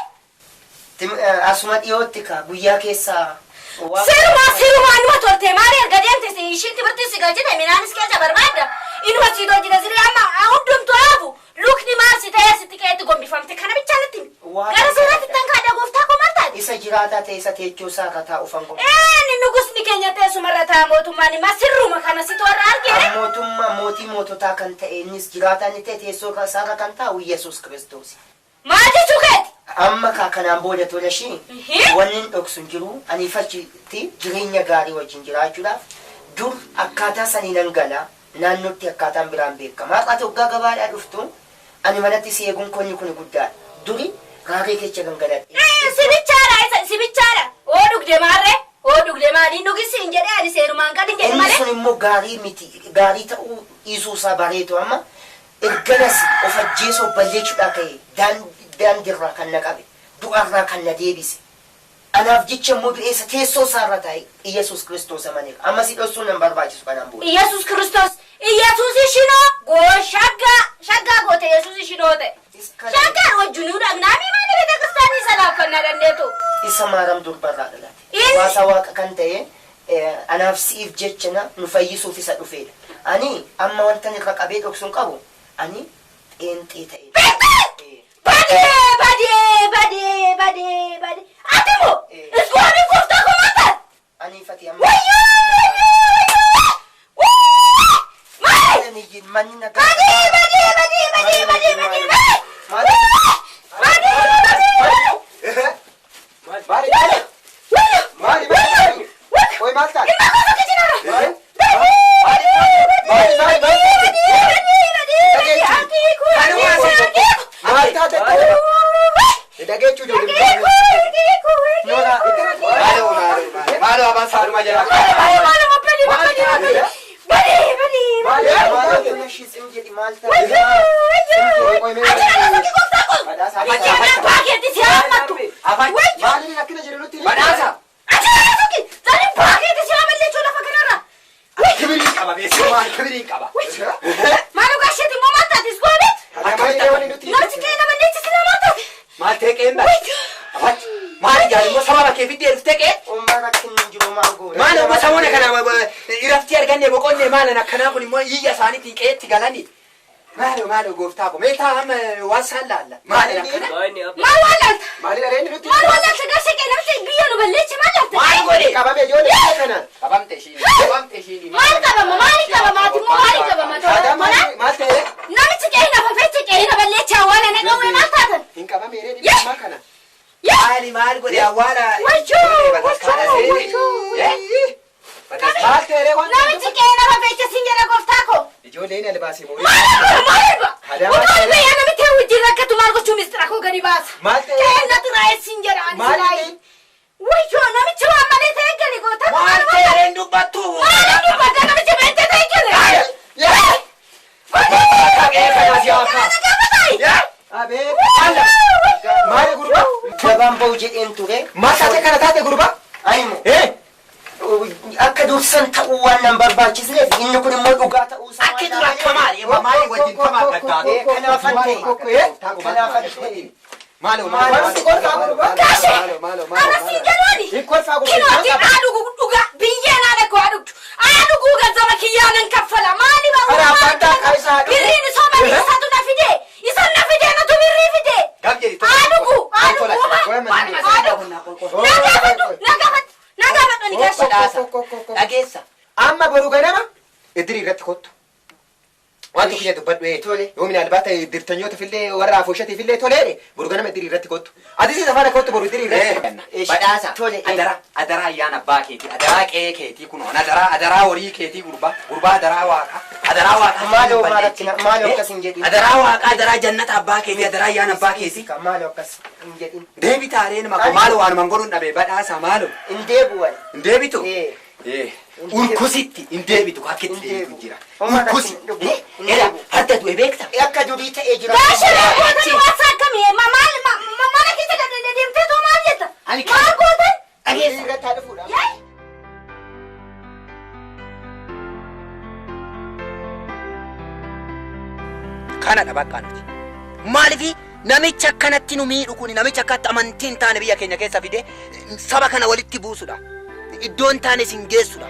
S3: asuma dhiyootti ka guyyaa keessaa
S1: Sirumaa numa toltee maali erga deemte ishiin timirtii si galchite minaanis keessa barbaadda. Inuma siidoo jira siree amma hundumtu haafu lukni maal si ta'ee sitti qeetti gombifamte kana bichaa natti himi. Gara seeraatti ittaan kaadha gooftaa koo maal taate?
S3: isa jiraataa ta'e isa teechoo isaa ka taa'u fango.
S1: Ni nugusni keenya teessumarra ta'a mootummaan ima sirruma kana situ warra argee.
S3: Mootummaa mootii moototaa kan ta'e innis jiraataa ni ta'e teessoo isaa kan taa'u Yesuus Kiristoos.
S1: Maal jechuu keeti?
S3: Amma kanaan booda tola shi wanni dhoksun jiru ani fachitti jireenya gaarii wajjin jiraachuudhaaf dur akkaataa sanii nan gala naannootti akkaataan biraan beekama. Haaqati waggaa gabaadhaa dhuftu ani manatti si eeguun konni kun guddaadha. Duri gaarii kecha gangaladhe.
S1: Sibichaadha. Oo dhugde maarree? Oo dhugde maaliin dhugisi hin jedhee ani seerumaan kan hin jedhe malee.
S3: Inni sun immoo gaarii miti gaarii ta'uu dhiisuu isaa bareetu amma erganas of ajjeesoo balleechuudhaa ka'e daandirraa kan na qabe du'arraa kan na deebise anaaf jecha immoo du'eessa teessoo isaarra taa'e Iyesuus Kiristoos amaneera amma si dhossuun nan barbaachisu kanaan booda.
S1: Iyesuus Kiristoos Iyesuus ishinoo goo shaggaa goote Iyesuus ishinoo ta'e shaggaan wajjinuu dhagnaamii maali beeka kiristaanii sanaaf kan na dandeetu.
S3: Isa maaram durbarraa dhalate waasaa waaqa kan ta'e anaaf si'iif jechana nu fayyisuuf isa dhufeedha ani amma wantan irra qabee dhoksuun qabu ani xeenxee ta'e. Badee. Atimoo! Iskuwaanii gooftaa koo maal taate? Ani fati amma. Maali? Manni nagaa.
S2: Kana kun immoo iyya isaaniitiin qeetti galanii maalo gooftaa ko meetaa amma waan saallalla maali akkana
S1: maal waalaalta
S5: Maali dhareenni nuti?
S1: maal waalaalta garsee qeenamte biyya nu balleechi maal laalta
S2: maal godhe
S5: Qabame ijoollee kana.
S2: qabamte ishiin
S1: maal qabama maali qabama atimmoo maali qabama tola
S5: Maal ta'e?
S1: namichi qeena fafeechi qeena balleechi awwaala na qawwee maal taatan
S5: Hin qabame reedhi maa kana.
S2: maal godhe awwaala
S5: Maal ta'e waan
S1: namichi qeena fafeechi sin jedha gooftaa koo
S5: ijoolleen albaasii moo?
S1: maaliba utuu biyya namitti wajjin rakkatu maal gochuu mistira koo gadi baasa
S5: Maal ta'e?
S1: qeena xiraa'ee sin jedha ani silaayi wayyoo namichi waan malee ta'e gali goota
S2: maal ta'een dubbattu
S1: maali dubbata namichi beente ta'e gali
S5: Abee. Maali gurba?
S3: Gabaan ba'u jedheen ture.
S5: Maal taate kana taate gurba?
S3: Ayimu.
S5: Akka
S3: dursan ta'uu waan nan barbaachisneef inni kun immoo dhugaa ta'uu isaa
S2: akka dura akka maali maali wajjin tamaa gaddaatu
S3: kanaafan ta'e
S5: Maalumsi kolfaa gurba?
S1: Anasii jalooni
S5: Kolfaa gurba.
S1: kinooti aaduu dhugaa biyyeen haala koo aaduu aaduu gazzama kiyyaanan kaffala maali birriin isoo balleessatu na fide isan na fide natu birrii fide nagaafadhu ni garsha
S2: dhageessa
S5: Amma boru ganama idiri irratti kottu. Wanti kiyya dubbadhu
S3: Tole.
S5: yoo minaalbaata dirtanyoota fillee warra afooshati fillee toleere boru ganama idiri irratti kottu. Adisi safara kottu boru idiri irratti.
S2: badhaasa
S3: Tole.
S2: adara ayyaana abbaa keetii adaraa qe'ee keetii kunoon adaraa horii keetii gurbaa adaraa waaqa
S3: maaloo maarakkina maaloo akkas hin jedhin
S2: adaraa waaqa adaraa jannata abbaa keetii adaraa ayyaana abbaa keetii
S3: maaloo akkas hin jedhin
S2: deebi taareen mako maalo waan mangoruun dhabe badhaasa maalo
S3: hin deebu'an
S2: deebitu Urkusitti hin deebitu akkitti deebitu jira. Urkusi. Era hadda du'e beekta.
S3: Akka durii ta'ee jira.
S1: Baashara gootan waasa akkamii mana keessa deemtee too maal jetta? Maal gootan?
S3: Ageessa irratti haadha fuudha.
S2: Kanadha bakka nuti. Maaliif namicha akkanatti nu miidhu kun namicha akkatti amantiin taane biyya keenya keessa fide saba kana walitti buusudha. Iddoon taane isin geessudha.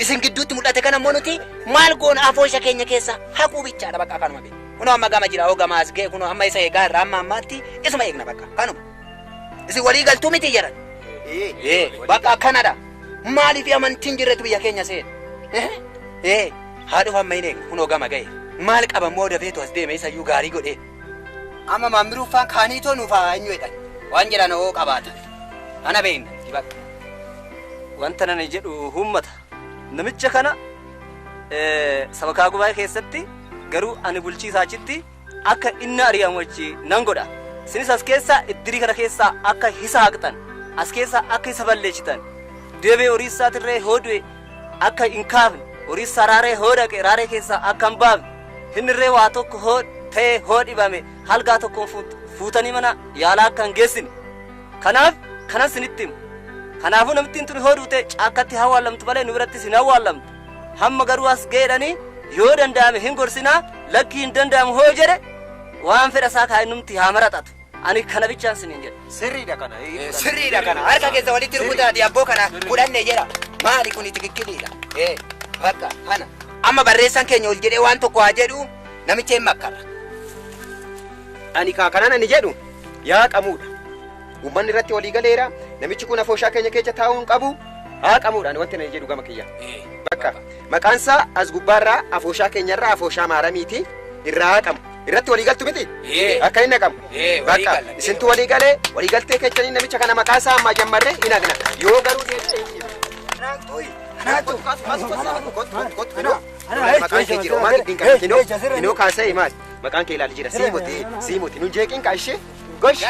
S2: Isin gidduutti mul'ate kana immoo nuti maal goona afoosha keenya keessa haquu bichaadha bakka kanuma beeku. Kunoo amma gama jira hoo gama as ga'e kunoo amma isa eegaa irraa amma ammaatti isuma eegna bakka kanuma. Isin walii galtuu miti jedhan. Bakka kanadha. Maaliif amantiin jirretu biyya keenya seena? Haadhu amma hin eegna kunoo gama ga'e. Maal qaban moo dafeetu as deeme isa iyyuu gaarii godhee. Amma maamiruufaan kaaniitoo nuuf haa eenyu jedhan. Waan jedhan hoo qabaatan. Ana beekna dibakka.
S6: Wanta nani jedhu hummata. Namicha kana sabakaa gubaa'ee keessatti garuu ani bulchiisaachitti akka inni ari'amu wajji nan godha. Isinis as keessaa iddirii kana keessaa akka isa haqxan as keessaa akka isa balleessitan deebee horii isaatirree hoodue akka hin kaafne horii isaa raaree hoodaqe raaree keessaa akka hin baafne hinnirree waa tokko ta'ee hoodhibame halgaa tokkoon fuutanii mana yaalaa akka hin geessine. Kanaaf kanan sinitti himu. Kanaafuu namittiin tuni hoodute caakkatti hawwaalamtu malee nu biratti sin hawwaalamtu. Hamma garuu as ga'edhanii yoo danda'ame hin gorsinaa lakki hin danda'amu hoo jedhe waan fedha isaa kaa'inumti haa maraxatu. Ani kana bichaan sinin jedhe.
S2: Sirriidha kana. Sirriidha kana. Harka keessa walitti rukutaati abboo kana fudhanne jedha. Maali kun tikikkiliidha. Bakka kana. Amma barreessaan keenya ol jedhee waan tokko haa jedhu namicha hin makkara.
S8: Ani kanan ani jedhu yaa qamuudha. Uummanni irratti walii galeera. Namichi kun afooshaa keenya keessa taa'uu hin qabu. Haa qamuudhaan wanti ani jedhu gama kiyya. Bakka maqaan isaa as gubbaarraa afooshaa keenyarraa afooshaa maaramiiti irraa haa qamu. Irratti walii galtu miti? Akka inni qabu. Bakka isintu walii galee walii galtee keessanii namicha kana maqaa isaa ammaa jammarree hin agna. Yoo garuu maqaan kee jira homaa giddiin qaba. Kinoo kaasee maal? Maqaan kee ilaali jira. Siimoti nu jeeqiin kaashee. Gosh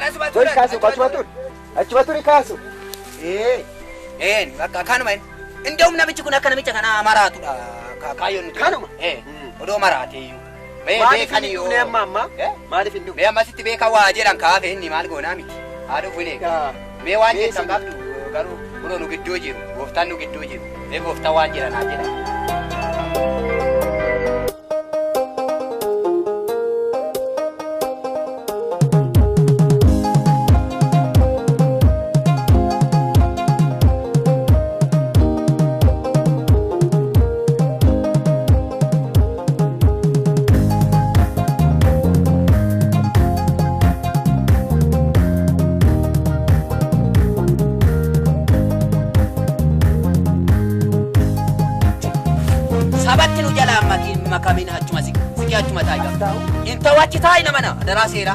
S8: kaasu achuma turi. Achuma turi kaasu.
S2: Bakka kanuma indahum namichi kun akka namicha kana maraatudha. Kaayyoon nuti.
S8: Kanuma.
S2: Odoo maraateeyyuu.
S8: Maaliif hin dhufne amma? Maaliif hin dhufne?
S2: Mee ammasitti beeka waa jedhan kaafe inni maal goonaa miti. Haa dhufu hin eega. Mee waan jettan qabdu garuu kunoo nu gidduu jiru. Gooftaan nu gidduu jiru. Mee gooftaan waan jedhan haa jedhan. Makamina achuma siki achuma taa'e. Inta wachi taa'e namana daraseera.